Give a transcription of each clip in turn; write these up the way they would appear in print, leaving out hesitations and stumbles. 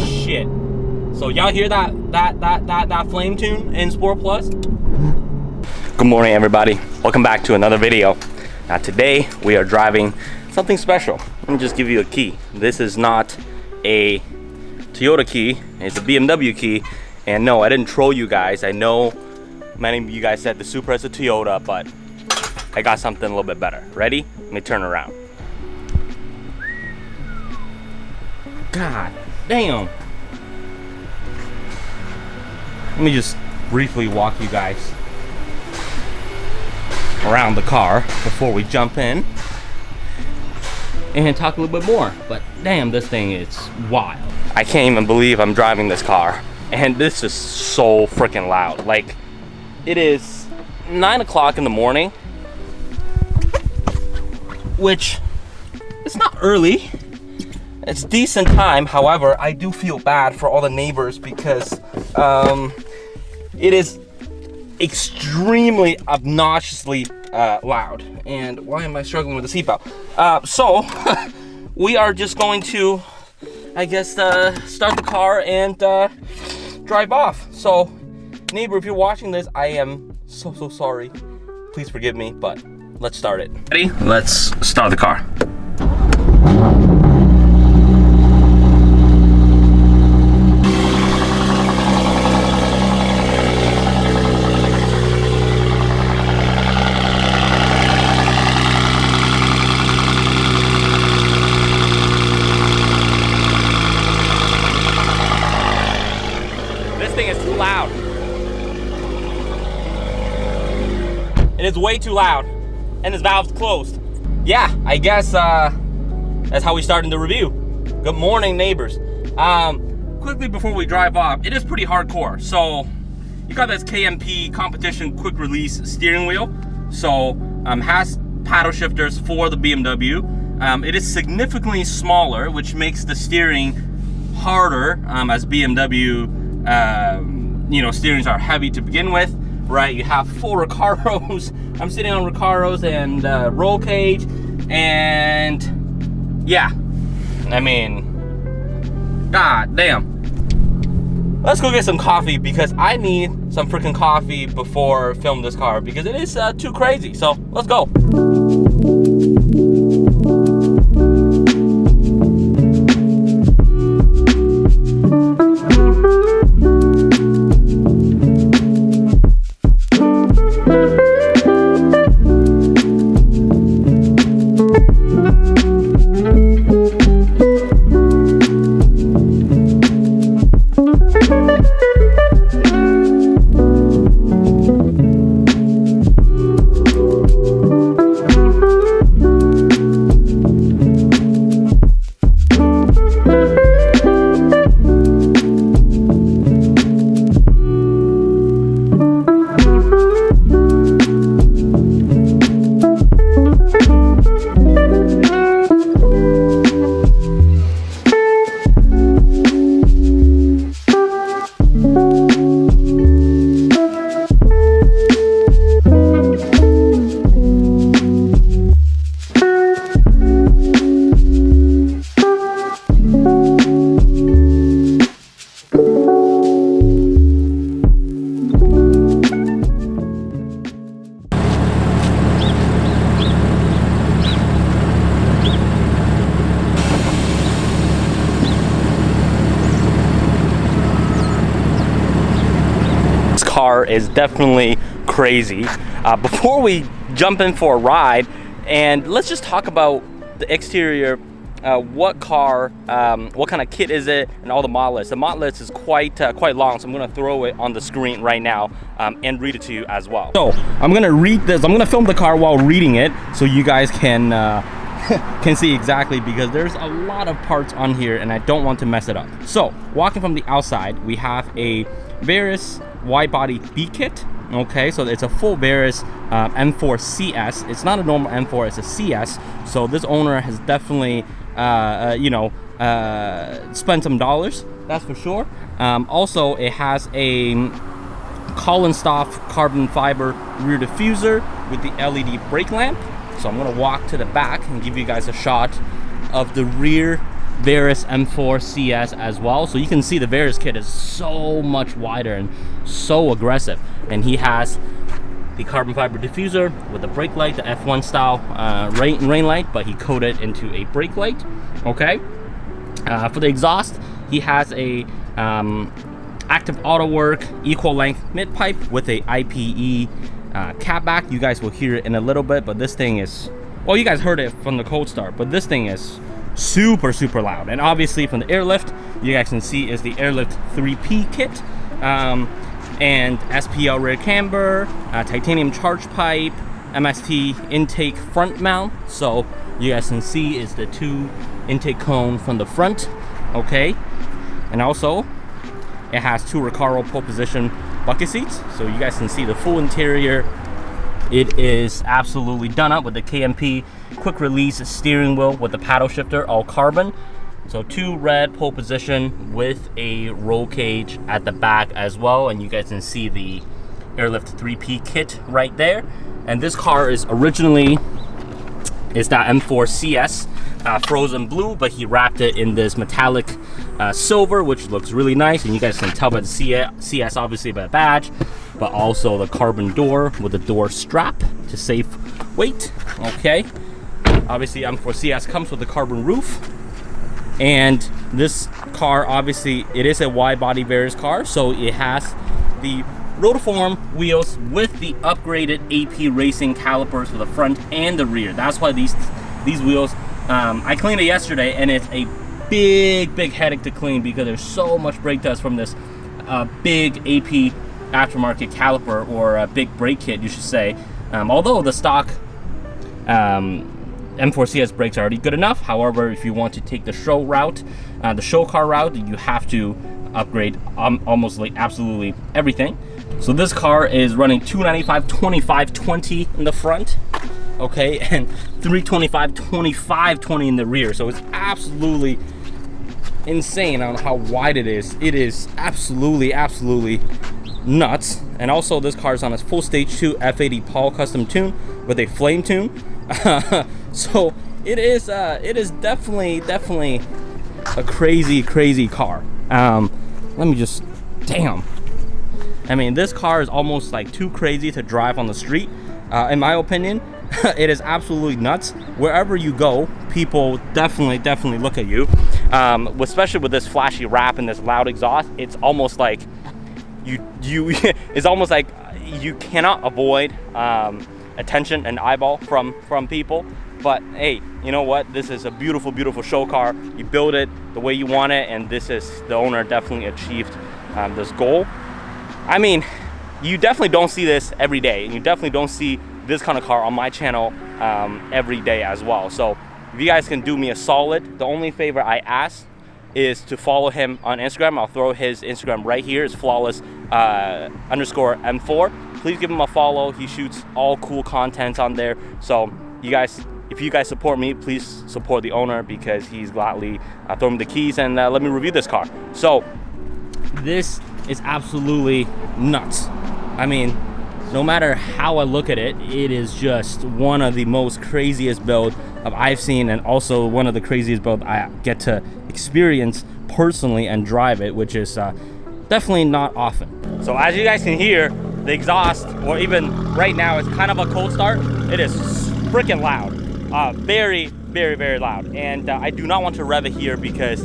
Shit. So y'all hear that flame tune in Sport Plus? Good morning, everybody. Welcome back to another video. Now today we are driving something special. Let me just give you a key. This is not a Toyota key, it's a BMW key. And no, I didn't troll you guys. I know many of you guys said the Supra is a Toyota, but I got something a little bit better. Ready? Let me turn around. God damn. Let me just briefly walk you guys around the car before we jump in and talk a little bit more. But damn, this thing is wild. I can't even believe I'm driving this car, and this is so freaking loud. Like, it is 9 o'clock in the morning, which it's not early, it's decent time. However, I do feel bad for all the neighbors because it is extremely obnoxiously loud. And why am I struggling with the seatbelt? So we are just going to, I guess, start the car and drive off. So neighbor, if you're watching this, I am so sorry. Please forgive me, but let's start it. Ready? Let's start the car. It is way too loud, and his valve's closed. Yeah, I guess that's how we start in the review. Good morning, neighbors. Quickly before we drive off, it is pretty hardcore. So you got this KMP competition quick release steering wheel. So has paddle shifters for the BMW. It is significantly smaller, which makes the steering harder, as BMW steerings are heavy to begin with. Right, you have full Recaros. I'm sitting on Recaros and roll cage, and yeah, I mean, god damn. Let's go get some coffee because I need some freaking coffee before film this car because it is too crazy. So let's go. Car is definitely crazy. Before we jump in for a ride, and let's just talk about the exterior, what car, what kind of kit is it, and all the mod lists. The mod list is quite long, so I'm going to throw it on the screen right now and read it to you as well. So I'm going to read this. I'm going to film the car while reading it so you guys can see exactly, because there's a lot of parts on here and I don't want to mess it up. So walking from the outside, we have a Varis Widebody B kit. Okay, so it's a full Varis M4 CS. It's not a normal M4, it's a CS. So this owner has definitely spent some dollars, that's for sure. Also, it has a Colin Stoff carbon fiber rear diffuser with the LED brake lamp. So I'm gonna walk to the back and give you guys a shot of the rear Varis M4 CS as well. So you can see the Varis kit is so much wider and so aggressive. And he has the carbon fiber diffuser with the brake light, the F1 style rain light, but he coated into a brake light. Okay. For the exhaust, he has a active auto work equal length mid pipe with a IPE cap back. You guys will hear it in a little bit, but this thing is, well, you guys heard it from the cold start, but this thing is super loud. And obviously from the airlift, you guys can see is the airlift 3P kit, and SPL rear camber, titanium charge pipe, MST intake front mount. So you guys can see is the 2 intake cone from the front. Okay, and also it has 2 Recaro pole position bucket seats, so you guys can see the full interior. It is absolutely done up with the KMP quick release steering wheel with the paddle shifter, all carbon. So 2 red pole position with a roll cage at the back as well, and you guys can see the airlift 3P kit right there. And this car is originally that M4 CS frozen blue, but he wrapped it in this metallic silver, which looks really nice. And you guys can tell by the CS obviously by the badge, but also the carbon door with the door strap to save weight. Okay, obviously M4 CS comes with the carbon roof. And this car, obviously, it is a wide body Varis car, so it has the rotiform wheels with the upgraded AP Racing calipers for the front and the rear. That's why these wheels, I cleaned it yesterday, and it's a big headache to clean because there's so much brake dust from this big AP aftermarket caliper, or a big brake kit, you should say. Although the stock M4 CS brakes are already good enough. However, if you want to take the show route, the show car route, you have to upgrade almost like absolutely everything. So this car is running 295, 25, 20 in the front, okay, and 325, 25, 20 in the rear. So it's absolutely insane on how wide it is. It is absolutely nuts. And also this car is on a full stage 2 F80 Paul custom tune with a flame tune. So it is definitely a crazy car. Let me just, damn. I mean, this car is almost like too crazy to drive on the street, in my opinion. It is absolutely nuts. Wherever you go, people definitely look at you. Especially with this flashy wrap and this loud exhaust, it's almost like it's almost like you cannot avoid attention and eyeball from people. But hey, you know what? This is a beautiful show car. You build it the way you want it, and the owner definitely achieved this goal. I mean, you definitely don't see this every day, and you definitely don't see this kind of car on my channel every day as well. So if you guys can do me a solid, the only favor I ask is to follow him on Instagram. I'll throw his Instagram right here. It's flawless_M4. Please give him a follow. He shoots all cool content on there. So you guys, if you guys support me, please support the owner, because he's gladly thrown me the keys and let me review this car. So this is absolutely nuts. I mean, no matter how I look at it, it is just one of the most craziest builds I've seen, and also one of the craziest builds I get to experience personally and drive it, which is definitely not often. So as you guys can hear, the exhaust, or even right now, it's kind of a cold start. It is freaking loud, very loud, and I do not want to rev it here because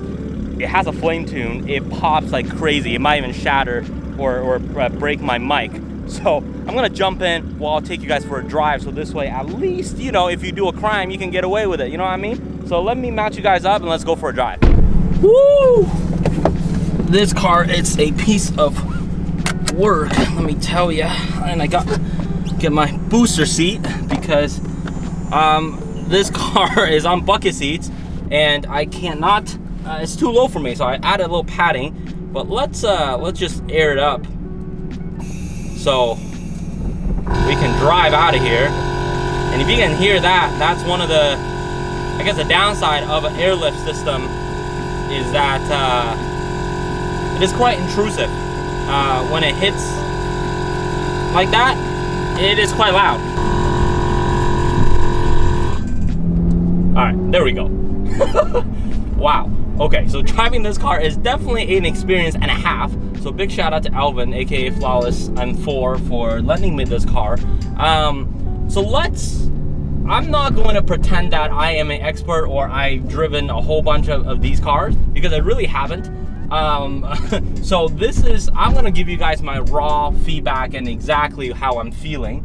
it has a flame tune. It pops like crazy. It might even shatter or break my mic. So I'm gonna jump in while I'll take you guys for a drive, so this way at least, you know, if you do a crime, you can get away with it, you know what I mean? So let me mount you guys up and let's go for a drive. Woo! This car, it's a piece of work, let me tell you. And I got to get my booster seat because this car is on bucket seats and I cannot, it's too low for me, so I added a little padding. But let's just air it up so we can drive out of here. And if you can hear that, that's one of the, I guess the downside of an airlift system is that it is quite intrusive. When it hits like that, it is quite loud. right, there we go. Wow. Okay, so driving this car is definitely an experience and a half. So big shout out to Alvin, aka Flawless M4, for lending me this car. I'm not going to pretend that I am an expert or I've driven a whole bunch of these cars, because I really haven't. So I'm gonna give you guys my raw feedback and exactly how I'm feeling.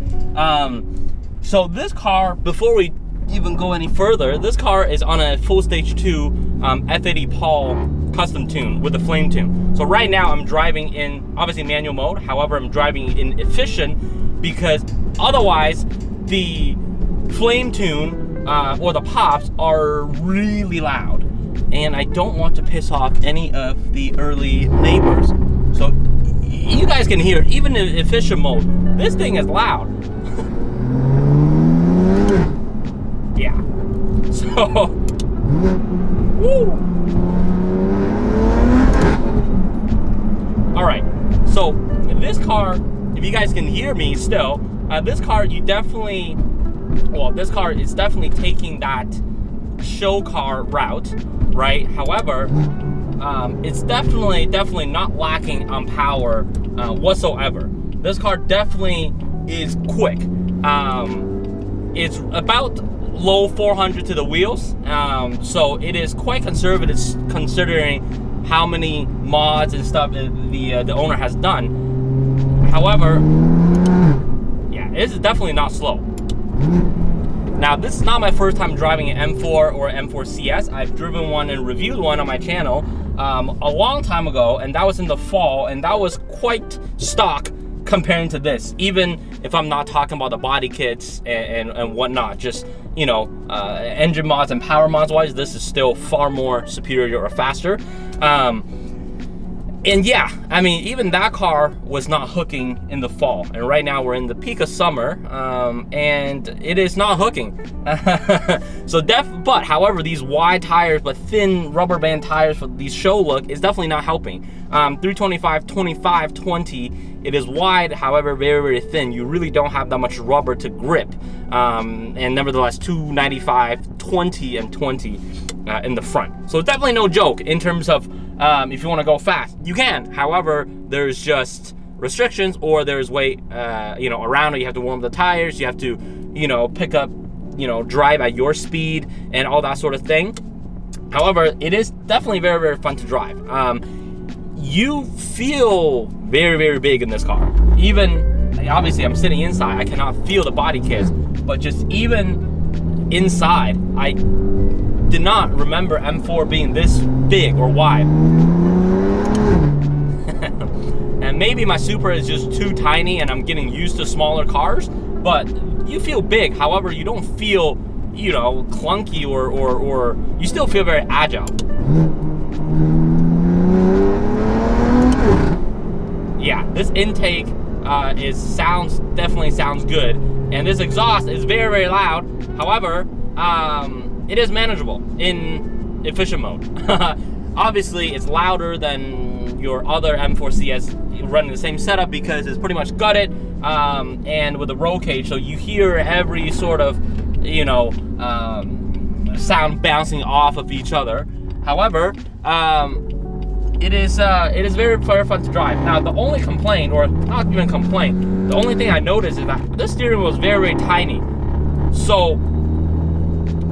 So this car, before we even go any further, this car is on a full stage 2 F80 Paul custom tune with a flame tune. So right now I'm driving in obviously manual mode, however I'm driving in efficient, because otherwise the flame tune or the pops are really loud, and I don't want to piss off any of the early neighbors. So you guys can hear it, even in efficient mode, this thing is loud. Yeah. So, woo. All right. So this car, if you guys can hear me still, this car this car is definitely taking that show car route, right? However, it's definitely not lacking on power whatsoever. This car definitely is quick. It's about low 400 to the wheels, so it is quite conservative considering how many mods and stuff the owner has done. However, yeah, it is definitely not slow. Now, this is not my first time driving an M4 or M4 CS. I've driven one and reviewed one on my channel a long time ago, and that was in the fall, and that was quite stock comparing to this, even if I'm not talking about the body kits and whatnot, just, you know, engine mods and power mods wise, this is still far more superior or faster. And yeah, I mean, even that car was not hooking in the fall, and right now we're in the peak of summer, and it is not hooking. But however, these wide tires but thin rubber band tires for these show look is definitely not helping. 325, 25, 20, it is wide, however very, very thin. You really don't have that much rubber to grip, and nevertheless 295, 20, and 20 in the front. So it's definitely no joke in terms of if you want to go fast, you can. However, there's just restrictions, or there's weight, you know, around it. You have to warm the tires. You have to, you know, pick up, you know, drive at your speed and all that sort of thing. However, it is definitely very, very fun to drive. You feel very, very big in this car. Even, obviously, I'm sitting inside. I cannot feel the body kits, but just even inside, I did not remember M4 being this big or wide. And maybe my Supra is just too tiny and I'm getting used to smaller cars, but you feel big. However, you don't feel, you know, clunky or you still feel very agile. Yeah, this intake definitely sounds good, and this exhaust is very, very loud. However, it is manageable in efficient mode. Obviously, it's louder than your other M4 CS running the same setup because it's pretty much gutted, and with the roll cage, so you hear every sort of, you know, sound bouncing off of each other. However, it is very, very fun to drive. Now, the only complaint, or not even complaint, the only thing I noticed is that this steering wheel is very, very tiny. So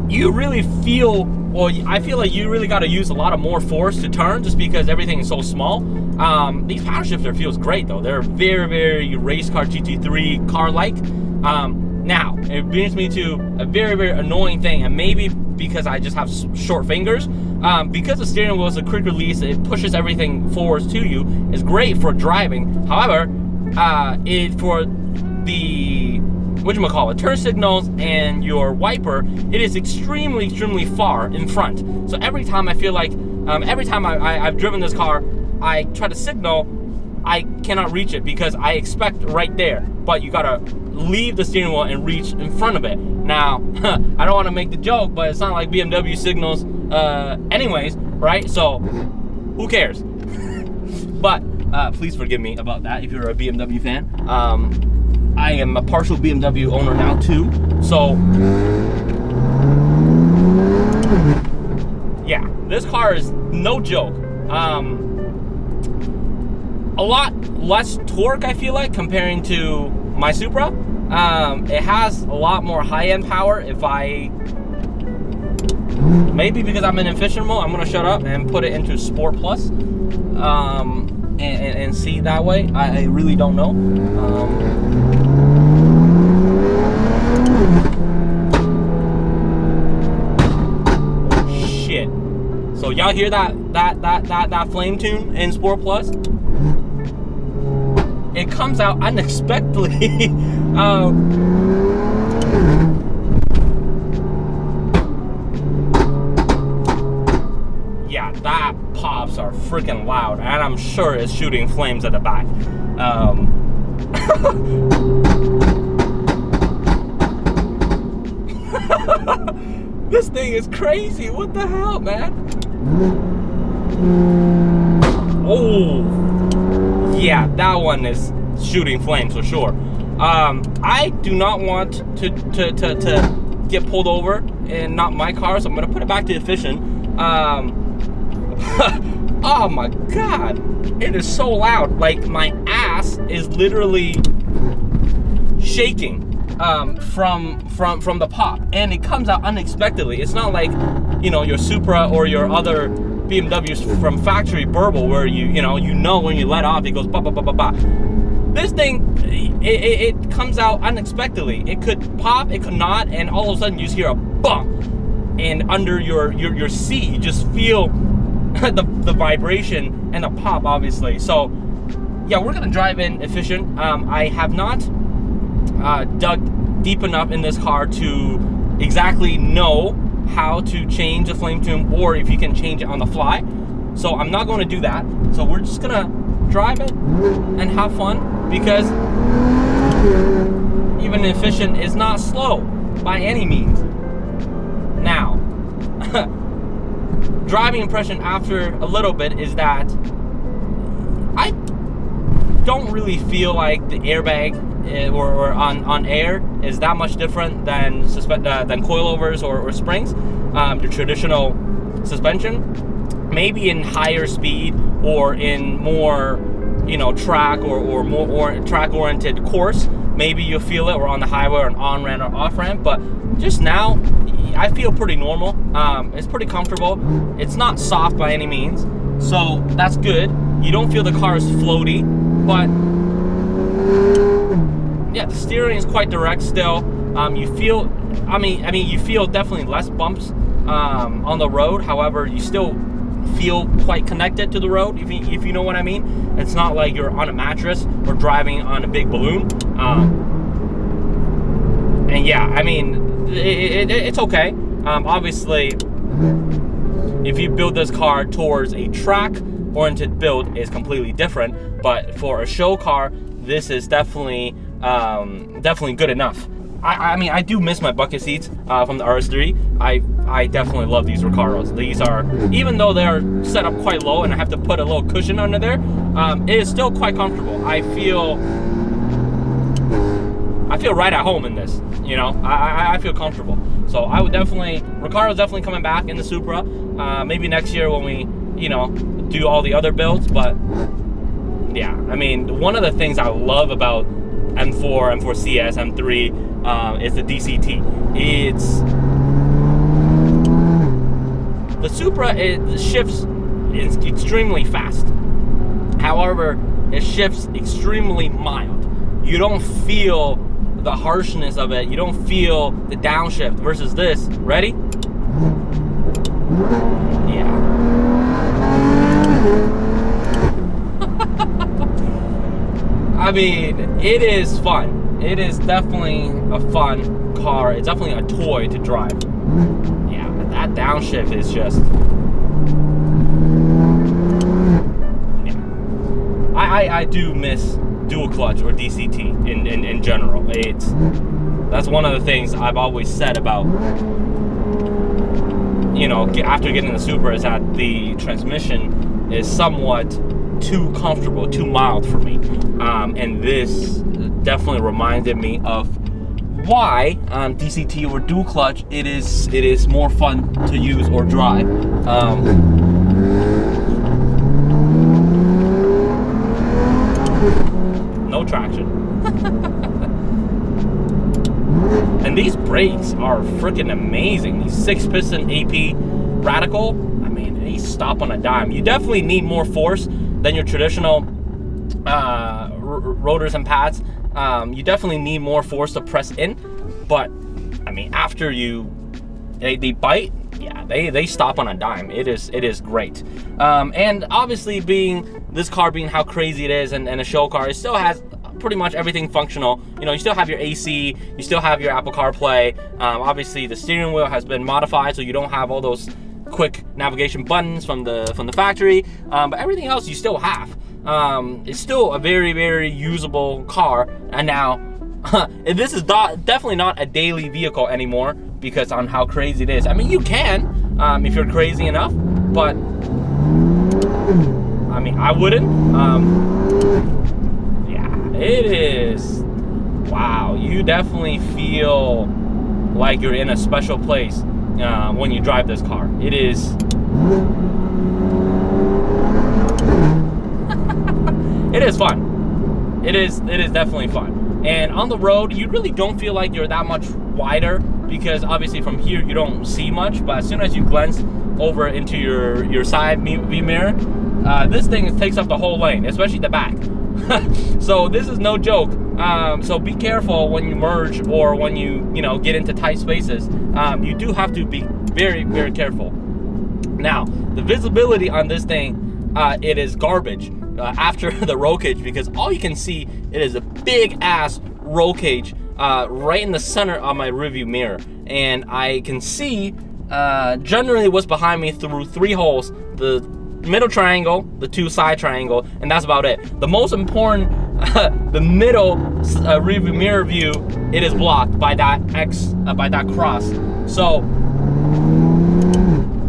you really feel, well, I feel like you really got to use a lot of more force to turn just because everything is so small. These power shifter feels great though. They're very, very race car GT3 car-like. Now, it brings me to a very, very annoying thing, and maybe because I just have short fingers, because the steering wheel is a quick release, it pushes everything forwards to you. It's great for driving. However, for the turn signals and your wiper, it is extremely, extremely far in front. So every time I feel like, every time I've driven this car, I try to signal, I cannot reach it because I expect right there, but you gotta leave the steering wheel and reach in front of it. Now, I don't want to make the joke, but it's not like BMW signals anyways, right? So who cares? But please forgive me about that if you're a BMW fan. I am a partial BMW owner now too, so This car is no joke. A lot less torque, I feel like, comparing to my Supra. It has a lot more high-end power. Maybe because I'm in efficient mode, I'm gonna shut up and put it into Sport Plus, and see that way. I really don't know. Shit. So y'all hear that flame tune in Sport Plus? It comes out unexpectedly. Yeah, that pops are freaking loud, and I'm sure it's shooting flames at the back. This thing is crazy. What the hell, man? Oh, yeah, that one is shooting flames for sure. I do not want to get pulled over and not my car, so I'm gonna put it back to efficient. Oh my god, it is so loud. Like, my ass is literally shaking from the pop, and it comes out unexpectedly. It's not like, you know, your Supra or your other BMWs from factory burble, where you know when you let off, it goes ba ba ba ba ba. This thing, it comes out unexpectedly. It could pop, it could not, and all of a sudden you just hear a bump, and under your seat you just feel the vibration and the pop, obviously. So yeah, we're gonna drive in efficient. I have not dug deep enough in this car to exactly know how to change the flame tune, or if you can change it on the fly. So I'm not going to do that. So we're just gonna drive it and have fun, because even efficient is not slow by any means. Now, driving impression after a little bit is that I don't really feel like the airbag or on air is that much different than coilovers or springs, the traditional suspension. Maybe in higher speed or in more, you know, track or more track oriented course, maybe you'll feel it, or on the highway or an on ramp or off ramp. But just now, I feel pretty normal. It's pretty comfortable. It's not soft by any means, so that's good. You don't feel the car is floaty, but yeah, the steering is quite direct still. You feel, I mean, you feel definitely less bumps on the road. However, you still feel quite connected to the road, if you know what I mean. It's not like you're on a mattress or driving on a big balloon. And yeah, I mean, it's okay. Obviously, if you build this car towards a track-oriented build, is completely different. But for a show car, this is definitely good enough. I mean, I do miss my bucket seats from the RS3. I definitely love these Recaros. These are, even though they're set up quite low and I have to put a little cushion under there, it is still quite comfortable. I feel right at home in this. You know, I feel comfortable. So I would definitely, Recaro's definitely coming back in the Supra. Maybe next year when we, you know, do all the other builds. But yeah, I mean, one of the things I love about M4, M4CS, M3 is the DCT. It's the Supra. It shifts extremely fast. However, it shifts extremely mild. You don't feel the harshness of it. You don't feel the downshift versus this. Ready? Yeah. I mean, it is fun. It is definitely a fun car. It's definitely a toy to drive. Yeah, but that downshift is just... yeah. I do miss dual clutch or DCT in general. That's one of the things I've always said about, you know, after getting the Supra, is that the transmission is somewhat too comfortable, too mild for me. And this definitely reminded me of why DCT or dual clutch it is more fun to use or drive. No traction. And these brakes are freaking amazing. These 6-piston AP Radical, I mean, they stop on a dime. You definitely need more force than your traditional rotors and pads. You definitely need more force to press in, but I mean, after they bite, yeah, they stop on a dime. It is great. And obviously, this car being how crazy it is and a show car, it still has pretty much everything functional. You know, you still have your AC, you still have your Apple CarPlay. Obviously, the steering wheel has been modified, so you don't have all those quick navigation buttons from the factory. But everything else you still have. It's still a very, very usable car. And now, this is definitely not a daily vehicle anymore because on how crazy it is. I mean, you can if you're crazy enough, but I mean, I wouldn't. It is, wow, you definitely feel like you're in a special place when you drive this car. It is, it is fun. It is definitely fun. And on the road, you really don't feel like you're that much wider because obviously from here you don't see much, but as soon as you glance over into your side view mirror, this thing takes up the whole lane, especially the back. So this is no joke. So be careful when you merge or when you get into tight spaces. You do have to be very, very careful. Now, the visibility on this thing, it is garbage after the roll cage because all you can see, it is a big ass roll cage right in the center of my rearview mirror, and I can see generally what's behind me through 3 holes: the middle triangle, the 2 side triangle, and that's about it. The most important, the middle rearview mirror view, it is blocked by that X, by that cross. So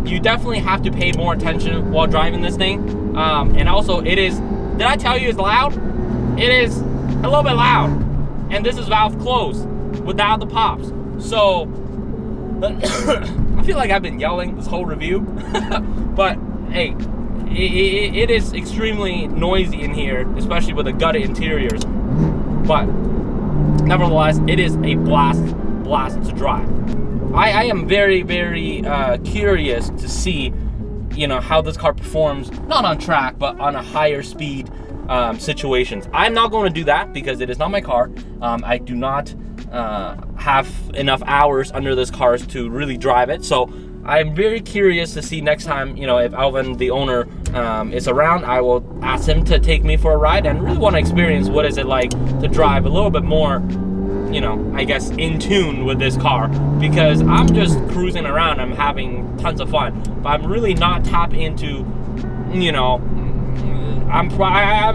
you definitely have to pay more attention while driving this thing. And also, it is, did I tell you it's loud? It is a little bit loud. And this is valve closed without the pops. So I feel like I've been yelling this whole review, but hey, it is extremely noisy in here, especially with the gutted interiors. But nevertheless, it is a blast to drive. I am very, very curious to see, how this car performs, not on track, but on a higher speed situations. I'm not going to do that because it is not my car. I do not have enough hours under this car to really drive it. So I'm very curious to see next time, if Alvin, the owner, is around. I will ask him to take me for a ride and really want to experience what is it like to drive a little bit more, I guess, in tune with this car, because I'm just cruising around. I'm having tons of fun, but I'm really not tapped into, I'm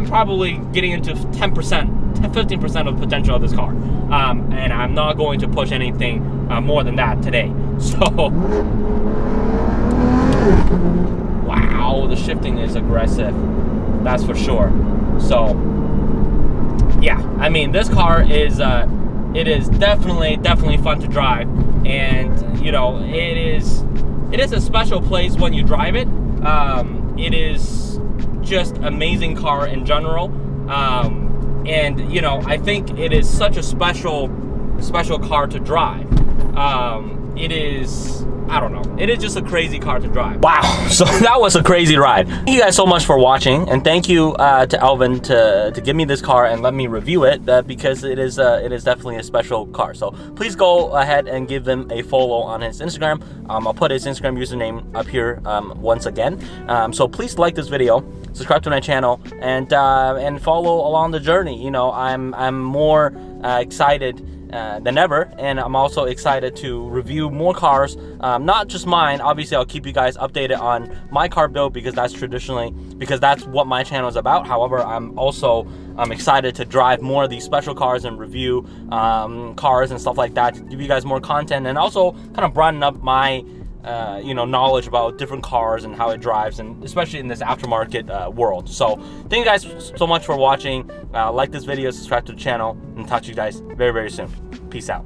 probably getting into 10%, 15% of the potential of this car. And I'm not going to push anything more than that today. So, wow, the shifting is aggressive. That's for sure. So, yeah, I mean, this car is, it is definitely fun to drive. And, it is a special place when you drive it. It is just amazing car in general. And I think it is such a special car to drive. It is, I don't know, it is just a crazy car to drive. Wow, so that was a crazy ride. Thank you guys so much for watching, and thank you to Alvin to give me this car and let me review it, because it is definitely a special car. So please go ahead and give him a follow on his Instagram. I'll put his Instagram username up here once again. So please like this video, subscribe to my channel, and follow along the journey. I'm more excited than ever, and I'm also excited to review more cars, not just mine. Obviously, I'll keep you guys updated on my car build because that's what my channel is about. However, I'm excited to drive more of these special cars and review cars and stuff like that, to give you guys more content and also kind of broaden up my knowledge about different cars and how it drives, and especially in this aftermarket world. So thank you guys so much for watching. Like this video, subscribe to the channel, and talk to you guys very, very soon. Peace out.